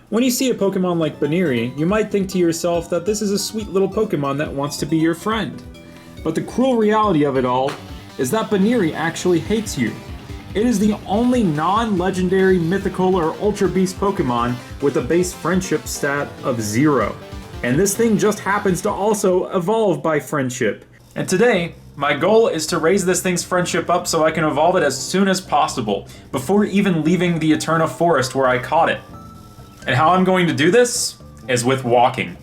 When you see a Pokemon like Buneary, you might think to yourself that this is a sweet little Pokemon that wants to be your friend. But the cruel reality of it all is that Buneary actually hates you. It is the only non-legendary, mythical, or Ultra Beast Pokemon with a base friendship stat of 0. And this thing just happens to also evolve by friendship. And today, my goal is to raise this thing's friendship up so I can evolve it as soon as possible, before even leaving the Eterna forest where I caught it. And how I'm going to do this is with walking.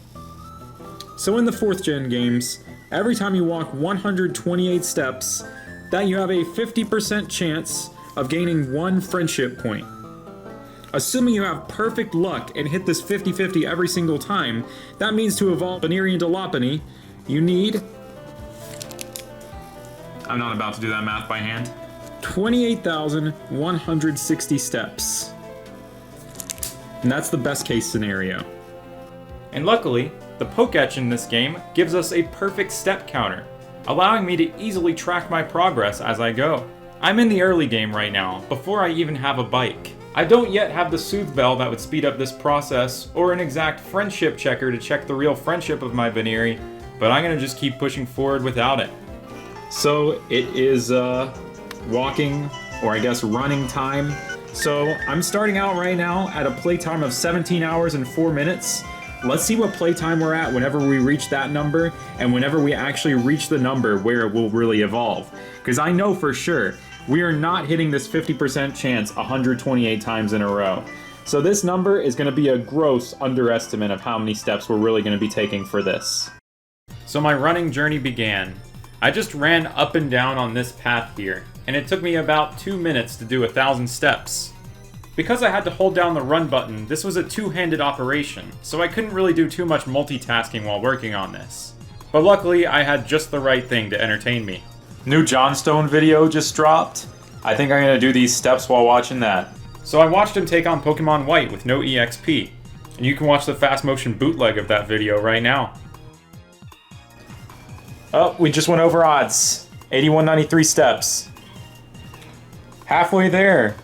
So in the 4th gen games, every time you walk 128 steps, that you have a 50% chance of gaining 1 friendship point. Assuming you have perfect luck and hit this 50-50 every single time, that means to evolve Buneary into Lopunny, you need... I'm not about to do that math by hand. 28,160 steps. And that's the best case scenario. And luckily, the Pokétch in this game gives us a perfect step counter, allowing me to easily track my progress as I go. I'm in the early game right now, before I even have a bike. I don't yet have the Soothe Bell that would speed up this process, or an exact friendship checker to check the real friendship of my Buneary, but I'm gonna just keep pushing forward without it. So it is walking, or I guess running time. So I'm starting out right now at a playtime of 17 hours and 4 minutes. Let's see what playtime we're at whenever we reach that number, and whenever we actually reach the number where it will really evolve. Because I know for sure, we are not hitting this 50% chance 128 times in a row. So this number is going to be a gross underestimate of how many steps we're really going to be taking for this. So my running journey began. I just ran up and down on this path here, and it took me about 2 minutes to do 1,000 steps. Because I had to hold down the run button, this was a two-handed operation, so I couldn't really do too much multitasking while working on this. But luckily, I had just the right thing to entertain me. New Johnstone video just dropped. I think I'm gonna do these steps while watching that. So I watched him take on Pokemon White with no EXP, and you can watch the fast motion bootleg of that video right now. Oh, we just went over odds. 8193 steps. Halfway there,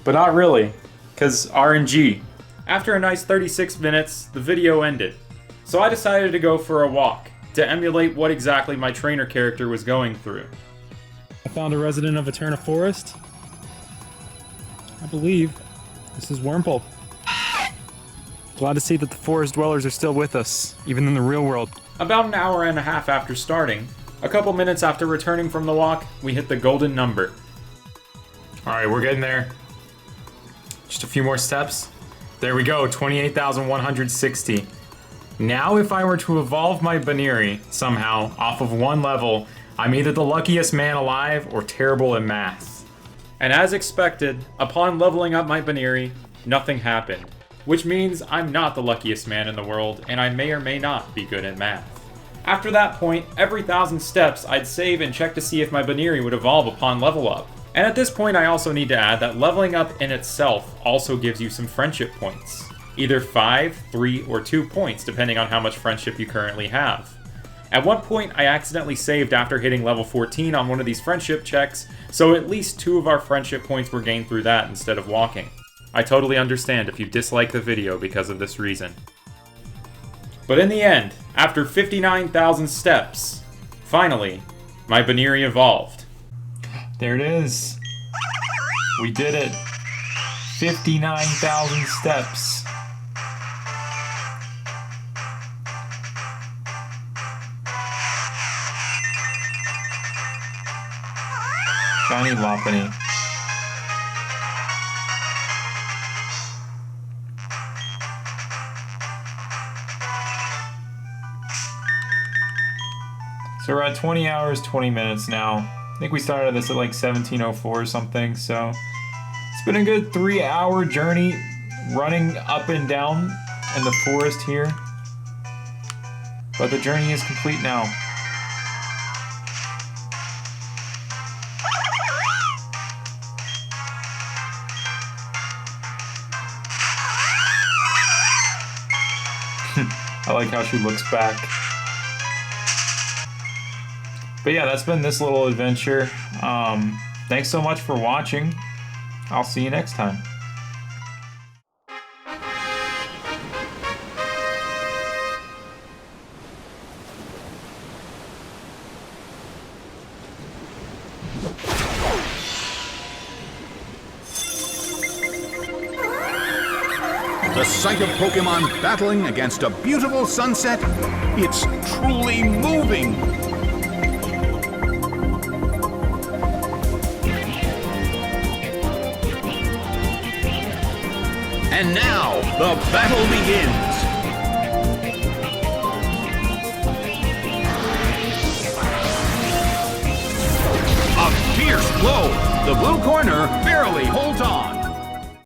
but not really, because RNG. After a nice 36 minutes, the video ended. So I decided to go for a walk, to emulate what exactly my trainer character was going through. I found a resident of Eterna Forest. I believe this is Wurmple. Glad to see that the forest dwellers are still with us, even in the real world. About an hour and a half after starting, a couple minutes after returning from the walk, we hit the golden number. Alright, we're getting there. Just a few more steps. There we go, 28,160. Now if I were to evolve my Buneary, somehow, off of 1 level, I'm either the luckiest man alive or terrible at math. And as expected, upon leveling up my Buneary, nothing happened. Which means I'm not the luckiest man in the world, and I may or may not be good at math. After that point, every 1,000 steps, I'd save and check to see if my Buneary would evolve upon level up. And at this point, I also need to add that leveling up in itself also gives you some friendship points. Either 5, 3, or 2 points, depending on how much friendship you currently have. At one point, I accidentally saved after hitting level 14 on one of these friendship checks, so at least 2 of our friendship points were gained through that instead of walking. I totally understand if you dislike the video because of this reason. But in the end, after 59,000 steps, finally, my Buneary evolved. There it is. We did it. 59,000 steps. Shiny Lopunny. So we're at 20 hours, 20 minutes now. I think we started this at like 1704 or something, so it's been a good 3-hour journey running up and down in the forest here. But the journey is complete now. I like how she looks back. But yeah, that's been this little adventure. Thanks so much for watching. I'll see you next time. The sight of Pokemon battling against a beautiful sunset, it's truly moving. And now, the battle begins.